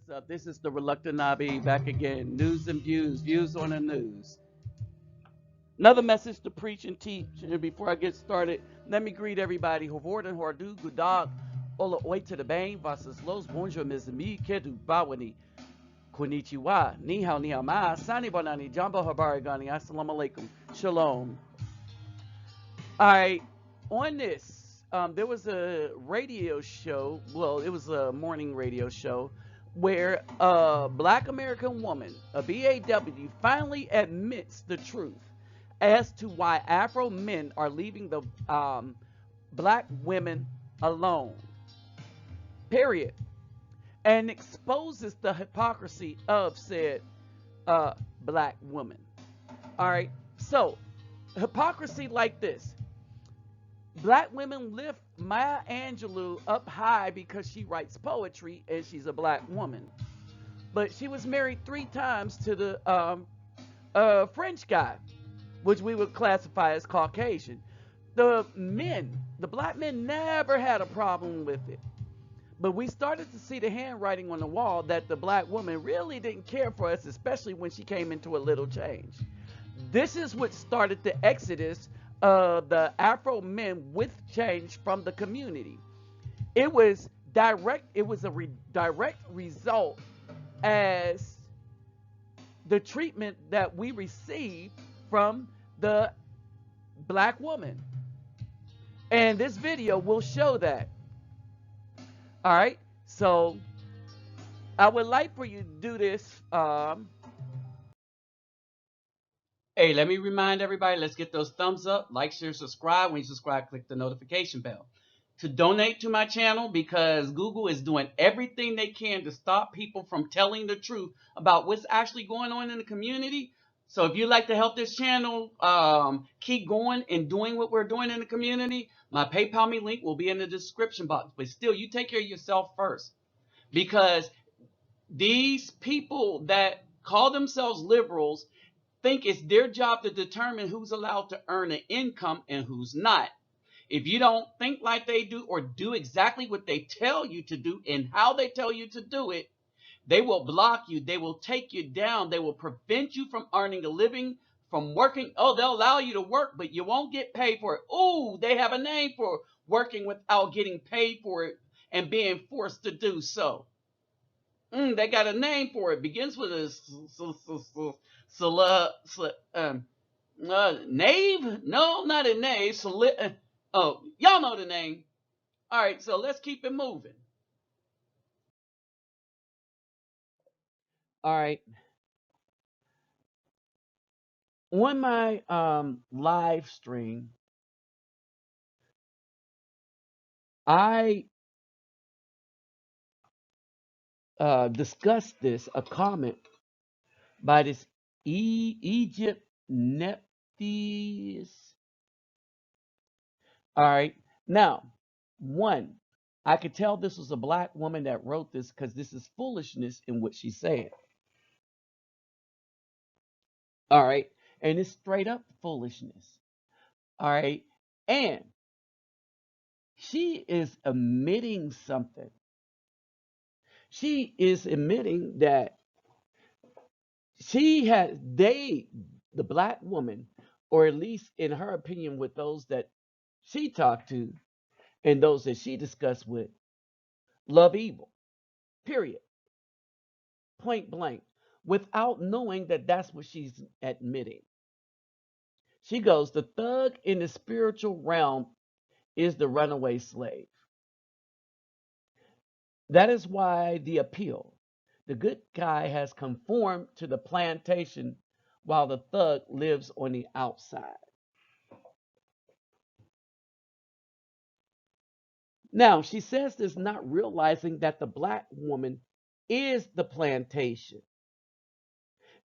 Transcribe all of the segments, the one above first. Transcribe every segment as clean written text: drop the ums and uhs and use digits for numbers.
What's up? This is the Reluctant Nobby back again. News and views, views on the news. Another message to preach and teach. And before I get started, let me greet everybody. Hovorden, Hordu, Gudag, Ola Oi to the Bane, Vasas Los, Bonjour, Ms. Mi, Kedu, Bawani, Konnichiwa, Ni hao, ma, Sani Bonani, Jamba Habarigani, Assalamu alaikum, Shalom. All right, on this, there was a radio show. Well, it was a morning radio show where a black American woman, a BAW, finally admits the truth as to why Afro men are leaving the black women alone. Period. And exposes the hypocrisy of said black woman. All right. So, hypocrisy like this. Black women lift Maya Angelou up high because she writes poetry and she's a black woman. But she was married 3 times to the French guy, which we would classify as Caucasian. The black men never had a problem with it. But we started to see the handwriting on the wall that the black woman really didn't care for us, especially when she came into a little change. This is what started the exodus of the Afro men with change from the community. It was direct. It was a direct result as the treatment that we received from the black woman. And this video will show that. All right. So I would like for you to do this. Hey, let me remind everybody, let's get those thumbs up, like, share, subscribe. When you subscribe, click the notification bell. To donate to my channel, because Google is doing everything they can to stop people from telling the truth about what's actually going on in the community. So if you'd like to help this channel keep going and doing what we're doing in the community, my PayPal me link will be in the description box. But still, you take care of yourself first. Because these people that call themselves liberals think it's their job to determine who's allowed to earn an income and who's not. If you don't think like they do or do exactly what they tell you to do and how they tell you to do it, they will block you. They will take you down. They will prevent you from earning a living, from working. Oh, they'll allow you to work, but you won't get paid for it. Oh, they have a name for working without getting paid for it and being forced to do so. They got a name for it. Begins with a knave? No, not a knave. Oh, y'all know the name. All right, so let's keep it moving. All right. On my live stream, I discussed this, a comment by this Egypt Nepthys. All right. Now, one, I could tell this was a black woman that wrote this because this is foolishness in what she said. All right. And it's straight up foolishness. All right. And she is admitting something. She is admitting that the black woman, or at least in her opinion with those that she talked to and those that she discussed with, love evil, period, point blank, without knowing that that's what she's admitting. She goes, the thug in the spiritual realm is the runaway slave. That is why the appeal. The good guy has conformed to the plantation while the thug lives on the outside. Now, she says this not realizing that the black woman is the plantation.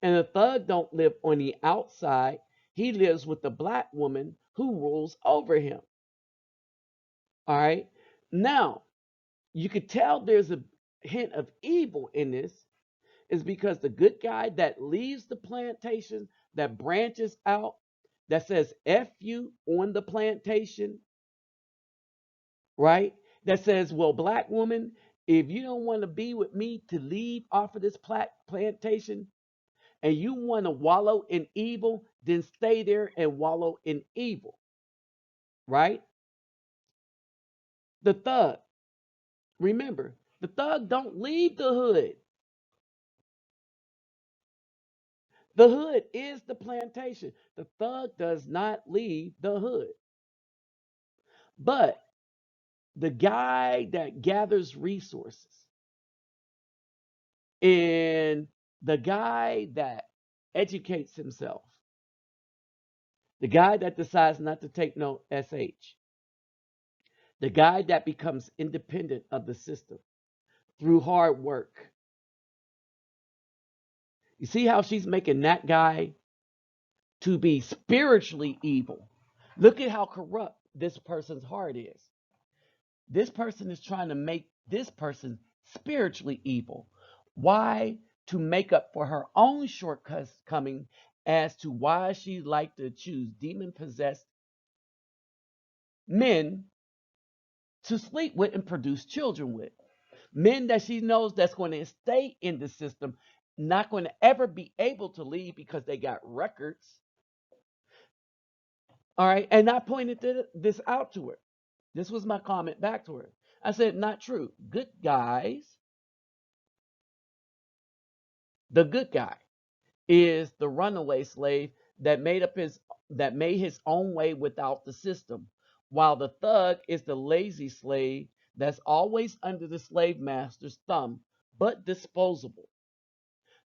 And the thug don't live on the outside. He lives with the black woman who rules over him. All right. Now, you could tell there's a hint of evil in this is because the good guy that leaves the plantation, that branches out, that says F you on the plantation, right? That says, well, black woman, If you don't want to be with me to leave off of this plantation and you want to wallow in evil, then stay there and wallow in evil, right? The thug, remember, the thug don't leave the hood. The hood is the plantation. The thug does not leave the hood. But the guy that gathers resources and the guy that educates himself, the guy that decides not to take no SH, the guy that becomes independent of the system through hard work. You see how she's making that guy to be spiritually evil. Look at how corrupt this person's heart is. This person is trying to make this person spiritually evil. Why? To make up for her own shortcoming as to why she liked to choose demon-possessed men to sleep with and produce children with. Men that she knows that's going to stay in the system, not going to ever be able to leave because they got records. All right. And I pointed this out to her. This was my comment back to her. I said, not true. Good guys, the good guy is the runaway slave that made his own way without the system, while the thug is the lazy slave that's always under the slave master's thumb, but disposable.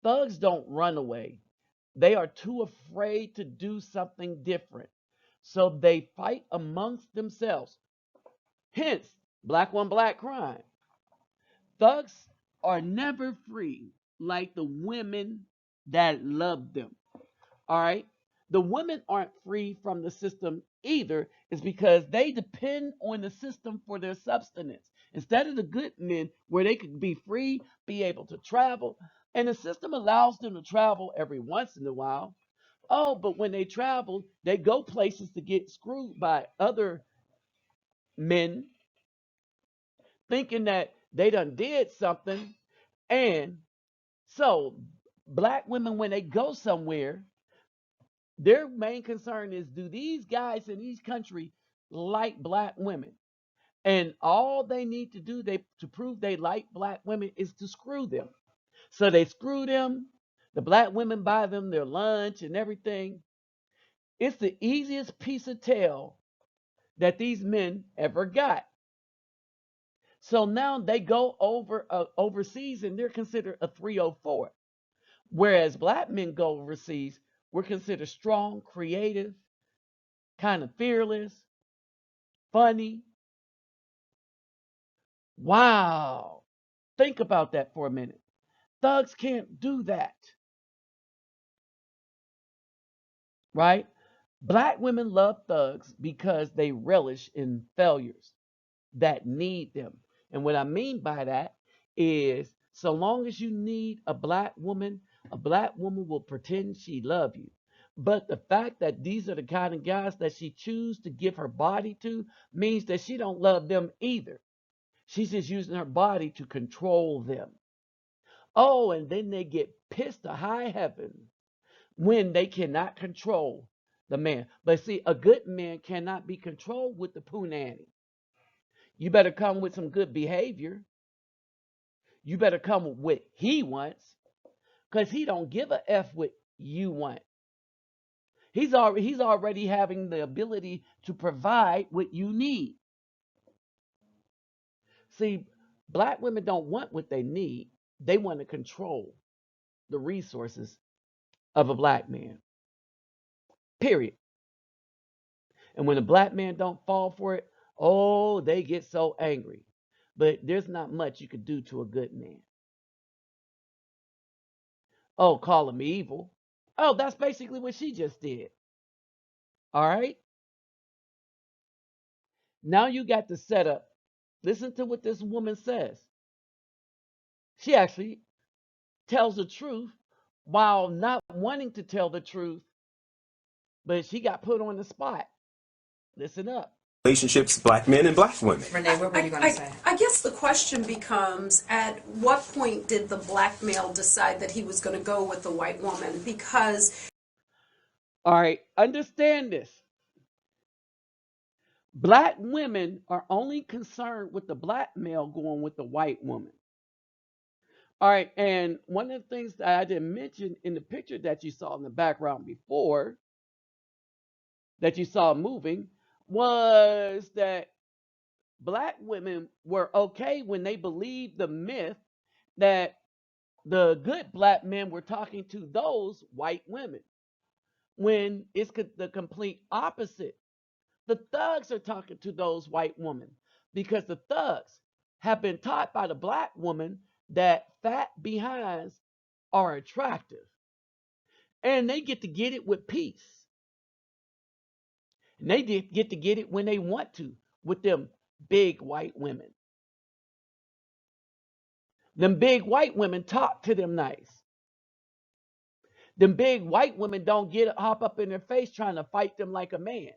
Thugs don't run away. They are too afraid to do something different. So they fight amongst themselves. Hence, black on black crime. Thugs are never free like the women that love them. All right. The women aren't free from the system either, is because they depend on the system for their substance. Instead of the good men where they could be free, be able to travel, and the system allows them to travel every once in a while. Oh, but when they travel, they go places to get screwed by other men, thinking that they done did something. And so black women, when they go somewhere, their main concern is, do these guys in each country like black women? And all they need to do to prove they like black women is to screw them. So they screw them. The black women buy them their lunch and everything. It's the easiest piece of tail that these men ever got. So now they go overseas and they're considered a 304. Whereas black men go overseas, we're considered strong, creative, kind of fearless, funny. Wow. Think about that for a minute. Thugs can't do that, right? Black women love thugs because they relish in failures that need them. And what I mean by that is, so long as you need a black woman will pretend she love you. But the fact that these are the kind of guys that she choose to give her body to means that she don't love them either. She's just using her body to control them. Oh, and then they get pissed to high heaven when they cannot control the man. But see, a good man cannot be controlled with the poo nanny. You better come with some good behavior. You better come with what he wants, because he don't give a F what you want. He's already having the ability to provide what you need. See, black women don't want what they need. They want to control the resources of a black man. Period. And when a black man don't fall for it, oh, they get so angry. But there's not much you could do to a good man. Oh, call him evil. Oh, that's basically what she just did. All right. Now you got the setup. Listen to what this woman says. She actually tells the truth while not wanting to tell the truth, but she got put on the spot. Listen up. relationships, black men and black women. Renee, what were you going to say? I guess the question becomes, at what point did the black male decide that he was going to go with the white woman? Because... All right, understand this. Black women are only concerned with the black male going with the white woman. All right, and one of the things that I didn't mention in the picture that you saw in the background before, that you saw moving, was that black women were okay when they believed the myth that the good black men were talking to those white women, when it's the complete opposite. The thugs are talking to those white women because the thugs have been taught by the black woman that fat behinds are attractive, and they get it with peace. And they get to get it when they want to with them big white women. Them big white women talk to them nice. Them big white women don't hop up in their face trying to fight them like a man.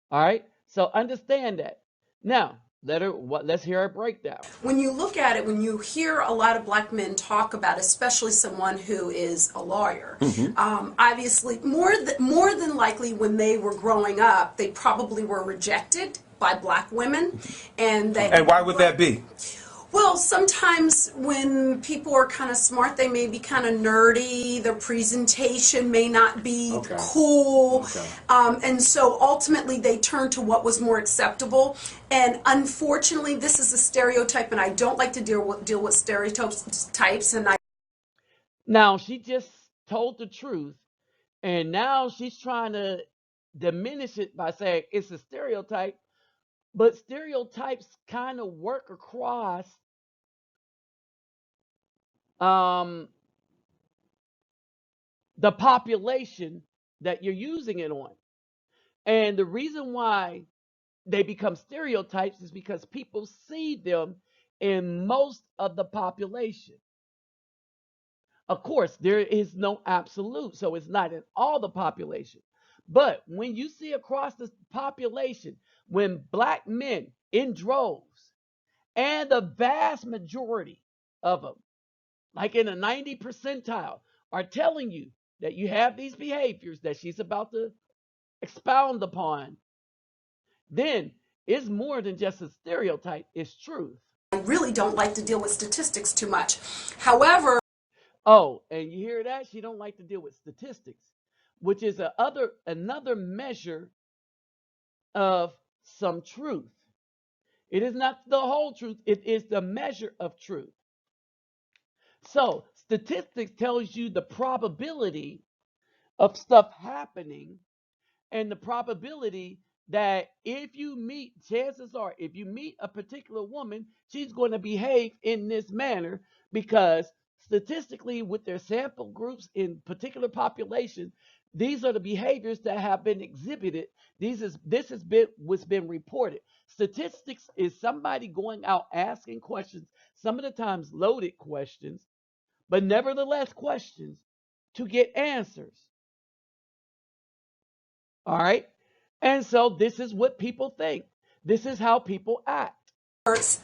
All right, so understand that. Now, let's hear our breakdown. When you look at it, when you hear a lot of black men talk about, especially someone who is a lawyer, obviously, more than likely, when they were growing up, they probably were rejected by black women, and why would that be? Well, sometimes when people are kind of smart, they may be kind of nerdy. Their presentation may not be cool. And so ultimately they turn to what was more acceptable. And unfortunately, this is a stereotype, and I don't like to deal with stereotypes. Now, she just told the truth, and now she's trying to diminish it by saying it's a stereotype. But stereotypes kind of work across the population that you're using it on. And the reason why they become stereotypes is because people see them in most of the population. Of course, there is no absolute, so it's not in all the population. But when you see across the population, when black men in droves, and the vast majority of them, like in a 90 percentile, are telling you that you have these behaviors that she's about to expound upon, then it's more than just a stereotype, it's truth. I really don't like to deal with statistics too much. However... Oh, and you hear that? She don't like to deal with statistics, which is another measure of some truth. It is not the whole truth. It is the measure of truth. So statistics tells you the probability of stuff happening, and the probability that chances are, if you meet a particular woman, she's going to behave in this manner, because statistically, with their sample groups in particular populations, these are the behaviors that have been exhibited. This has been reported. Statistics is somebody going out asking questions, some of the times loaded questions, but nevertheless questions to get answers. All right? And so this is what people think. This is how people act.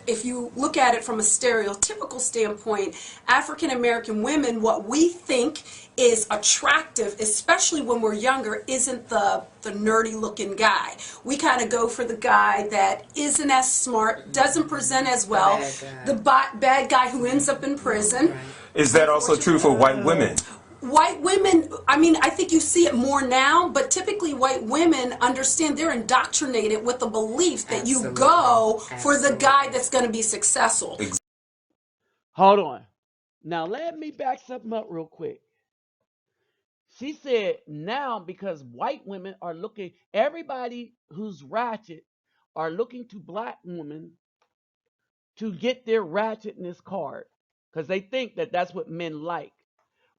If you look at it from a stereotypical standpoint, African American women, what we think is attractive, especially when we're younger, isn't the nerdy looking guy. We kind of go for the guy that isn't as smart, doesn't present as well, the bad guy who ends up in prison. Right. Is that also true for white women? White women, I mean, I think you see it more now, but typically white women understand, they're indoctrinated with the belief that you go for the guy that's going to be successful. Hold on. Now let me back something up real quick. She said now, because white women are looking, everybody who's ratchet are looking to black women to get their ratchetness card, because they think that that's what men like.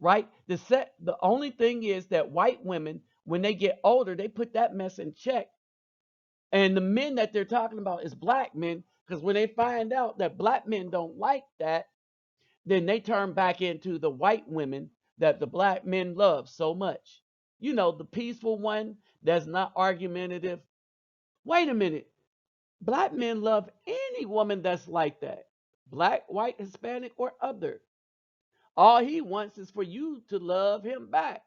Right? The only thing is that white women, when they get older, they put that mess in check. And the men that they're talking about is black men, because when they find out that black men don't like that, then they turn back into the white women that the black men love so much. You know, the peaceful one that's not argumentative. Wait a minute. Black men love any woman that's like that. Black, white, Hispanic, or other. All he wants is for you to love him back.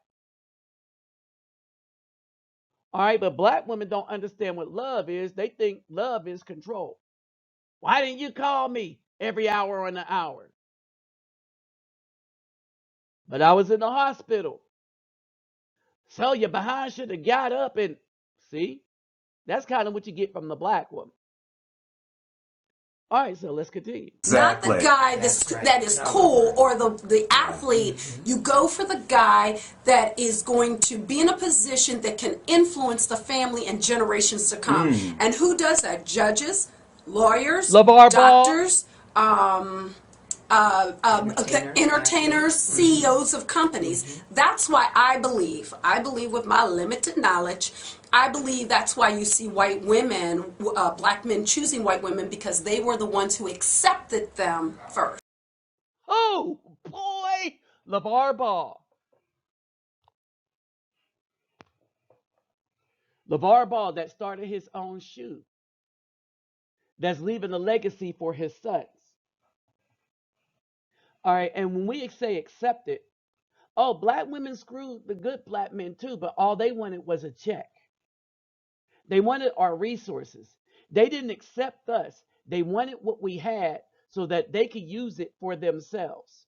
All right, but black women don't understand what love is. They think love is control. Why didn't you call me every hour on the hour? But I was in the hospital. So your behind should have got up and see. That's kind of what you get from the black woman. All right, so let's continue. Not the Exactly. guy that is cool or the athlete. You go for the guy that is going to be in a position that can influence the family and generations to come. And who does that? Judges, lawyers, LeVar Ball. doctors, entertainers, CEOs of companies. That's why I believe with my limited knowledge, I believe that's why you see white women, black men choosing white women, because they were the ones who accepted them first. Oh, boy, LeVar Ball. LeVar Ball that started his own shoe, that's leaving a legacy for his sons. All right, and when we say accept it, oh, black women screwed the good black men too, but all they wanted was a check. They wanted our resources. They didn't accept us. They wanted what we had so that they could use it for themselves.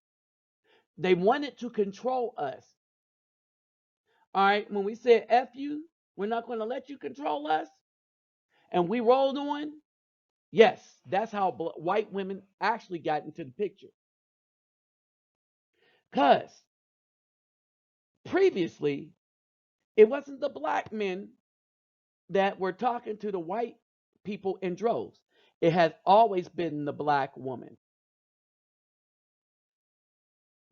They wanted to control us. All right, when we said F you, we're not going to let you control us, and we rolled on, yes, that's how white women actually got into the picture. Because previously, it wasn't the black men that were talking to the white people in droves. It has always been the black woman.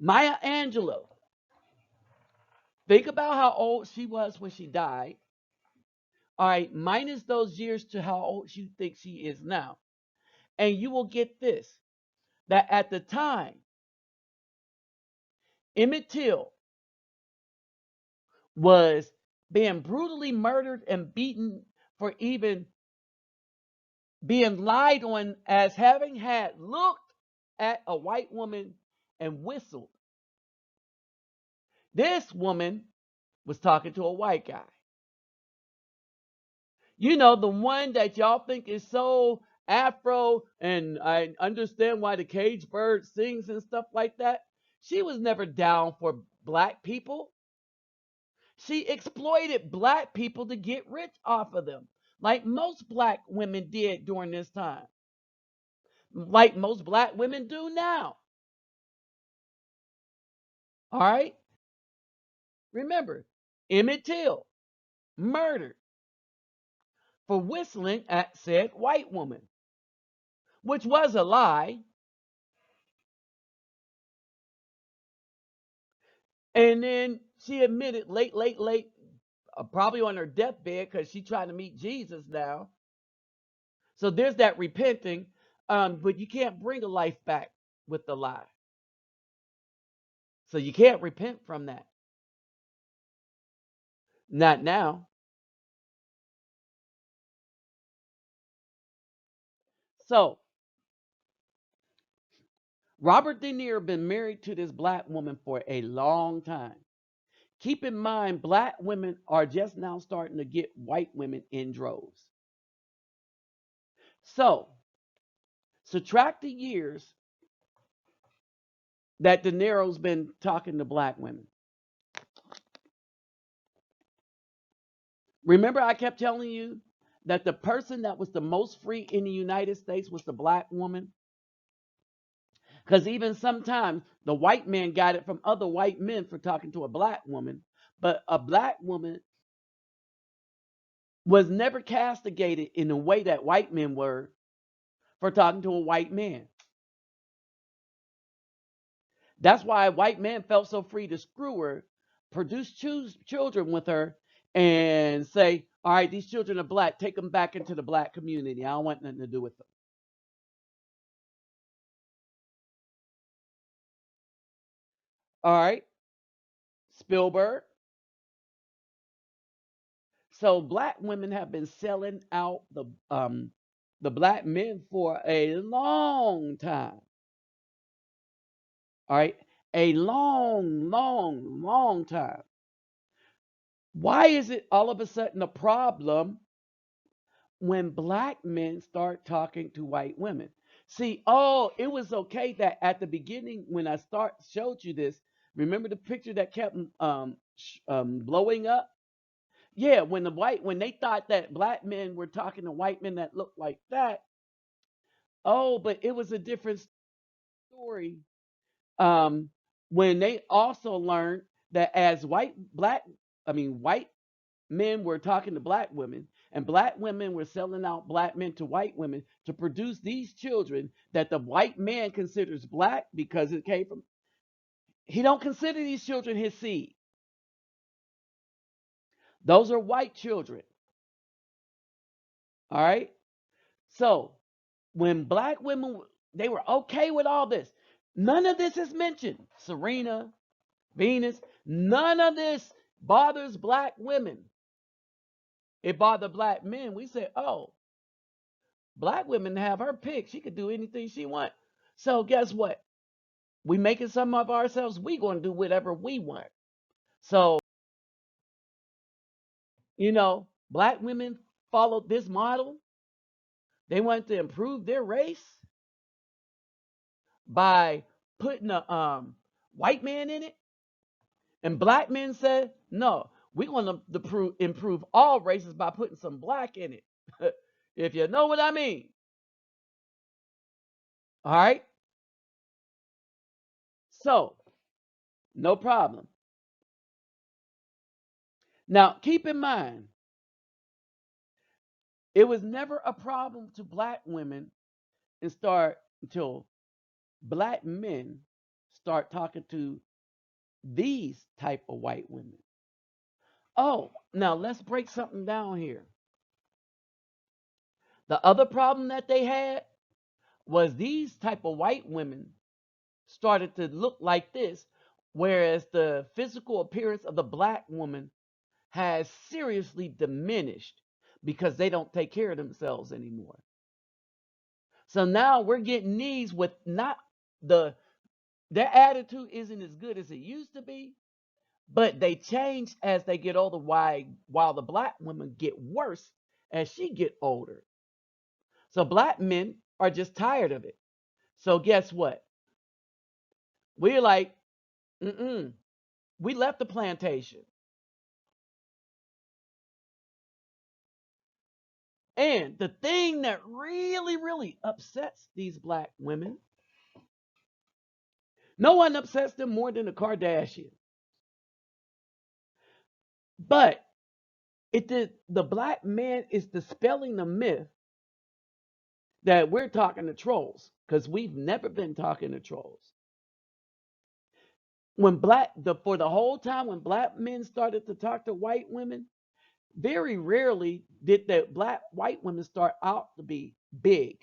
Maya Angelou, think about how old she was when she died. All right, minus those years to how old you think she is now. And you will get this, that at the time, Emmett Till was being brutally murdered and beaten for even being lied on as having had looked at a white woman and whistled. This woman was talking to a white guy. You know, the one that y'all think is so Afro, and I understand why the cage bird sings and stuff like that. She was never down for black people. She exploited black people to get rich off of them, like most black women did during this time, like most black women do now. All right? Remember, Emmett Till murdered for whistling at said white woman, which was a lie. And then she admitted late, probably on her deathbed because she's trying to meet Jesus now. So there's that repenting. But you can't bring a life back with the lie. So you can't repent from that. Not now. So Robert De Niro been married to this black woman for a long time. Keep in mind, black women are just now starting to get white women in droves. So subtract the years that De Niro's been talking to black women. Remember, I kept telling you that the person that was the most free in the United States was the black woman? Because even sometimes the white man got it from other white men for talking to a black woman, but a black woman was never castigated in the way that white men were for talking to a white man. That's why a white man felt so free to screw her, produce children with her, and say, all right, these children are black, take them back into the black community. I don't want nothing to do with them. All right, Spielberg, So black women have been selling out the black men for a long time. All right, a long, long, long time. Why is it all of a sudden a problem when black men start talking to white women? See, oh, it was okay that at the beginning when I showed you this. Remember the picture that kept blowing up? Yeah, when they thought that black men were talking to white men that looked like that. Oh, but it was a different story. Um, when they also learned that as white men were talking to black women, and black women were selling out black men to white women to produce these children that the white man considers black because it came from. He don't consider these children his seed. Those are white children. All right. So when black women they were okay with all this, none of this is mentioned. Serena, Venus, none of this bothers black women. It bothered black men. We said, oh, black women have her pick. She could do anything she want. So guess what? We making some of ourselves. We gonna do whatever we want. So black women followed this model. They wanted to improve their race by putting a white man in it, and black men said, no, we're gonna improve all races by putting some black in it. If you know what I mean. All right. So no problem. Now, keep in mind, it was never a problem to black women until black men start talking to these type of white women. Oh, now let's break something down here. The other problem that they had was these type of white women started to look like this, whereas the physical appearance of the black woman has seriously diminished because they don't take care of themselves anymore. So now we're getting these with not their attitude isn't as good as it used to be, but they change as they get older. While the black women get worse as she get older. So black men are just tired of it. So guess what? We're like, we left the plantation. And the thing that really, really upsets these black women, no one upsets them more than the Kardashians. But the black man is dispelling the myth that we're talking to trolls, because we've never been talking to trolls. For the whole time when black men started to talk to white women, very rarely did the white women start out to be big.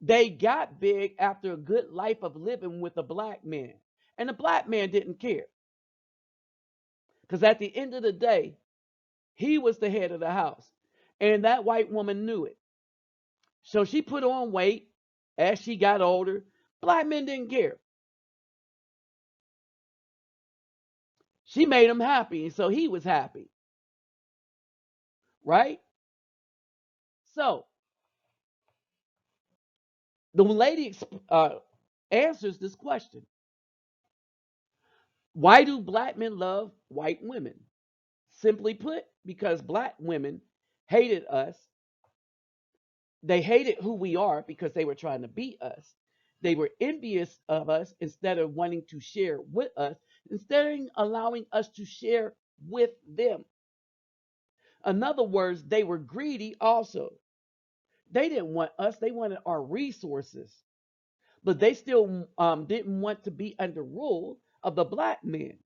They got big after a good life of living with a black man. And the black man didn't care. Because at the end of the day, he was the head of the house. And that white woman knew it. So she put on weight as she got older. Black men didn't care. She made him happy, and so he was happy. Right? So the lady answers this question. Why do black men love white women? Simply put, because black women hated us. They hated who we are because they were trying to beat us. They were envious of us instead of wanting to share with us, instead of allowing us to share with them. In other words, they were greedy also. They didn't want us, they wanted our resources. But they still didn't want to be under rule of the black man.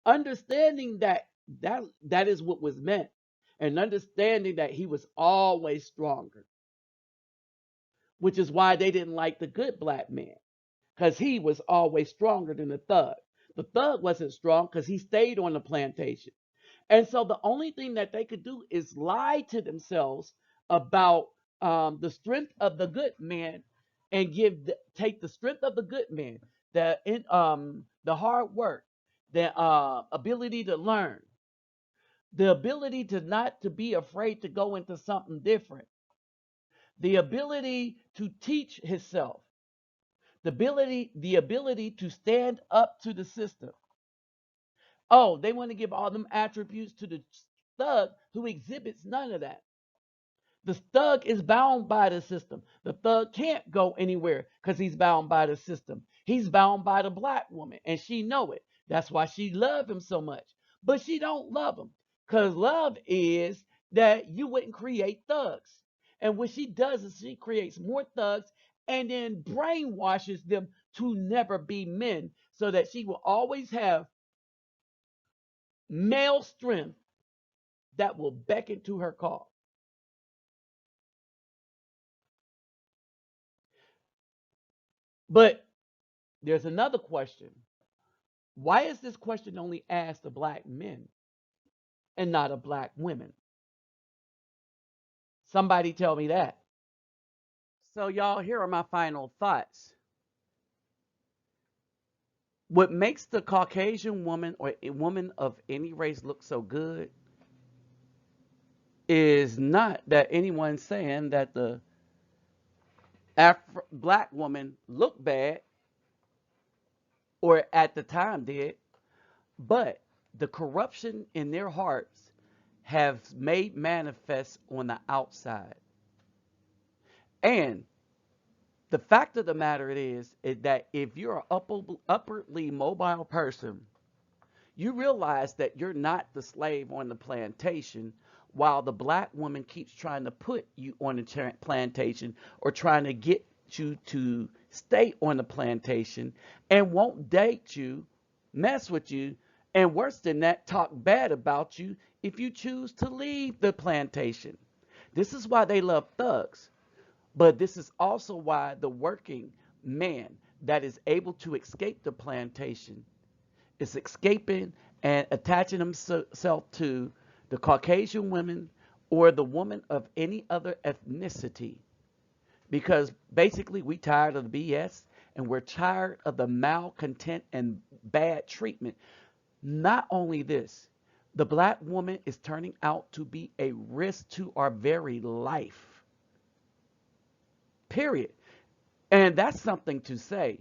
Understanding that is what was meant, and understanding that he was always stronger, which is why they didn't like the good black man, because he was always stronger than the thug. The thug wasn't strong because he stayed on the plantation. And so the only thing that they could do is lie to themselves about the strength of the good man, and take the strength of the good man, the hard work, the ability to learn, the ability to not to be afraid to go into something different, the ability to teach himself, the ability to stand up to the system. Oh, they want to give all them attributes to the thug who exhibits none of that. The thug is bound by the system. The thug can't go anywhere because he's bound by the system. He's bound by the black woman, and she know it. That's why she love him so much. But she don't love him, because love is that you wouldn't create thugs. And what she does is she creates more thugs and then brainwashes them to never be men, so that she will always have male strength that will beckon to her call. But there's another question. Why is this question only asked of black men and not of black women? Somebody tell me that. So, y'all, here are my final thoughts. What makes the Caucasian woman or a woman of any race look so good is not that anyone's saying that the black woman looked bad or at the time did, but the corruption in their hearts have made manifest on the outside. And the fact of the matter is that if you're an upwardly mobile person, you realize that you're not the slave on the plantation, while the black woman keeps trying to put you on the plantation or trying to get you to stay on the plantation and won't date you, mess with you, and worse than that, talk bad about you if you choose to leave the plantation. This is why they love thugs. But this is also why the working man that is able to escape the plantation is escaping and attaching himself to the Caucasian women or the woman of any other ethnicity. Because basically we tired of the BS, and we're tired of the malcontent and bad treatment. Not only this, the black woman is turning out to be a risk to our very life. Period. And that's something to say.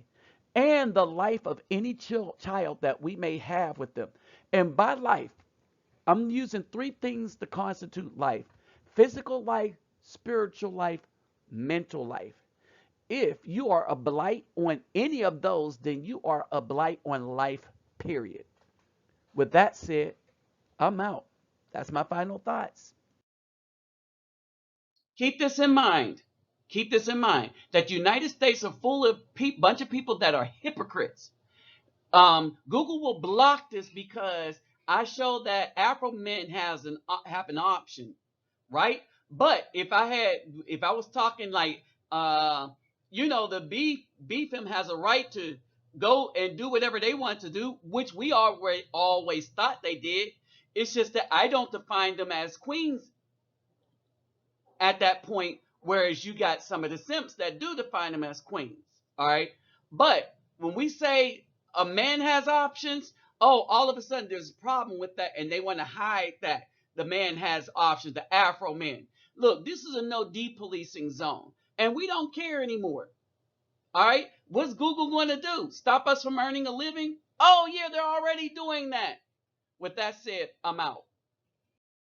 And the life of any child that we may have with them. And by life, I'm using three things to constitute life: physical life, spiritual life, mental life. If you are a blight on any of those, then you are a blight on life, period. With that said, I'm out. That's my final thoughts. Keep this in mind. Keep this in mind that the United States are full of bunch of people that are hypocrites. Google will block this because I show that Afro men have an option, right? But if I was talking like, the beefim has a right to go and do whatever they want to do, which we always thought they did. It's just that I don't define them as queens at that point, whereas you got some of the simps that do define them as queens. All right. But when we say a man has options, oh, all of a sudden there's a problem with that, and they want to hide that the man has options, the Afro man. Look, this is a no depolicing zone, and we don't care anymore. All right. What's Google going to do? Stop us from earning a living? Oh, yeah, they're already doing that. With that said, I'm out.